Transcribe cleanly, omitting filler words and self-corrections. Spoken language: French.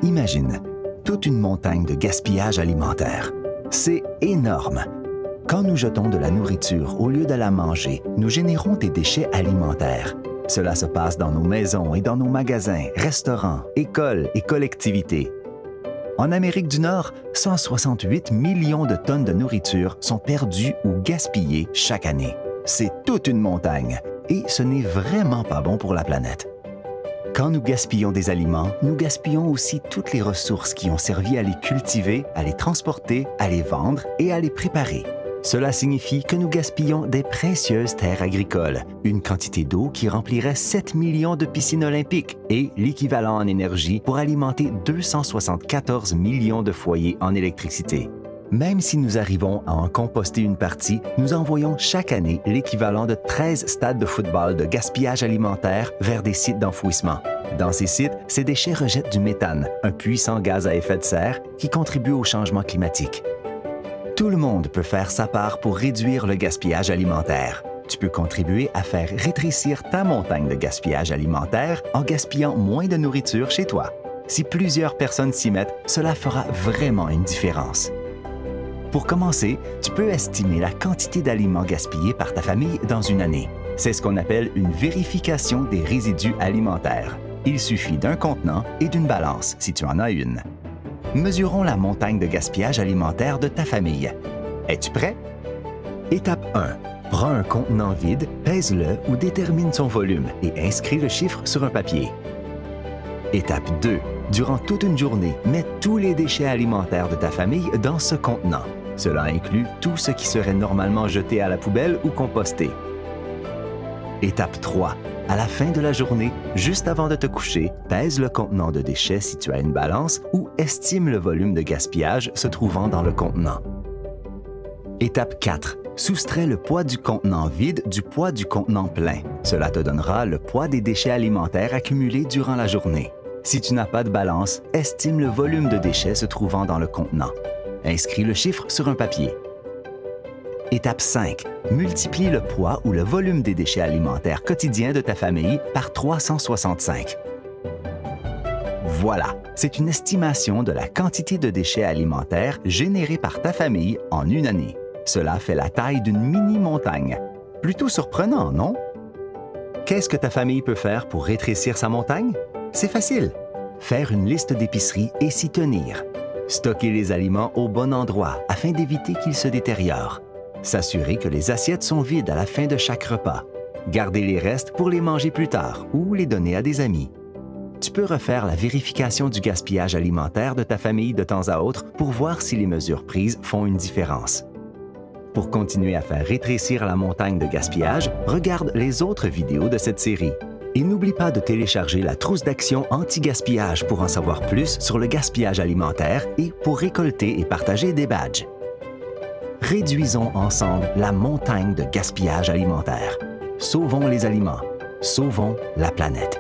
Imagine, toute une montagne de gaspillage alimentaire. C'est énorme. Quand nous jetons de la nourriture au lieu de la manger, nous générons des déchets alimentaires. Cela se passe dans nos maisons et dans nos magasins, restaurants, écoles et collectivités. En Amérique du Nord, 168 millions de tonnes de nourriture sont perdues ou gaspillées chaque année. C'est toute une montagne et ce n'est vraiment pas bon pour la planète. Quand nous gaspillons des aliments, nous gaspillons aussi toutes les ressources qui ont servi à les cultiver, à les transporter, à les vendre et à les préparer. Cela signifie que nous gaspillons des précieuses terres agricoles, une quantité d'eau qui remplirait 7 millions de piscines olympiques et l'équivalent en énergie pour alimenter 274 millions de foyers en électricité. Même si nous arrivons à en composter une partie, nous envoyons chaque année l'équivalent de 13 stades de football de gaspillage alimentaire vers des sites d'enfouissement. Dans ces sites, ces déchets rejettent du méthane, un puissant gaz à effet de serre qui contribue au changement climatique. Tout le monde peut faire sa part pour réduire le gaspillage alimentaire. Tu peux contribuer à faire rétrécir ta montagne de gaspillage alimentaire en gaspillant moins de nourriture chez toi. Si plusieurs personnes s'y mettent, cela fera vraiment une différence. Pour commencer, tu peux estimer la quantité d'aliments gaspillés par ta famille dans une année. C'est ce qu'on appelle une vérification des résidus alimentaires. Il suffit d'un contenant et d'une balance, si tu en as une. Mesurons la montagne de gaspillage alimentaire de ta famille. Es-tu prêt? Étape 1. Prends un contenant vide, pèse-le ou détermine son volume et inscris le chiffre sur un papier. Étape 2. Durant toute une journée, mets tous les déchets alimentaires de ta famille dans ce contenant. Cela inclut tout ce qui serait normalement jeté à la poubelle ou composté. Étape 3. À la fin de la journée, juste avant de te coucher, pèse le contenant de déchets si tu as une balance ou estime le volume de gaspillage se trouvant dans le contenant. Étape 4. Soustrais le poids du contenant vide du poids du contenant plein. Cela te donnera le poids des déchets alimentaires accumulés durant la journée. Si tu n'as pas de balance, estime le volume de déchets se trouvant dans le contenant. Inscris le chiffre sur un papier. Étape 5. Multiplie le poids ou le volume des déchets alimentaires quotidiens de ta famille par 365. Voilà, c'est une estimation de la quantité de déchets alimentaires générés par ta famille en une année. Cela fait la taille d'une mini-montagne. Plutôt surprenant, non? Qu'est-ce que ta famille peut faire pour rétrécir sa montagne? C'est facile. Faire une liste d'épicerie et s'y tenir. Stocker les aliments au bon endroit afin d'éviter qu'ils se détériorent. S'assurer que les assiettes sont vides à la fin de chaque repas. Garder les restes pour les manger plus tard ou les donner à des amis. Tu peux refaire la vérification du gaspillage alimentaire de ta famille de temps à autre pour voir si les mesures prises font une différence. Pour continuer à faire rétrécir la montagne de gaspillage, regarde les autres vidéos de cette série. Et n'oublie pas de télécharger la trousse d'action anti-gaspillage pour en savoir plus sur le gaspillage alimentaire et pour récolter et partager des badges. Réduisons ensemble la montagne de gaspillage alimentaire. Sauvons les aliments. Sauvons la planète.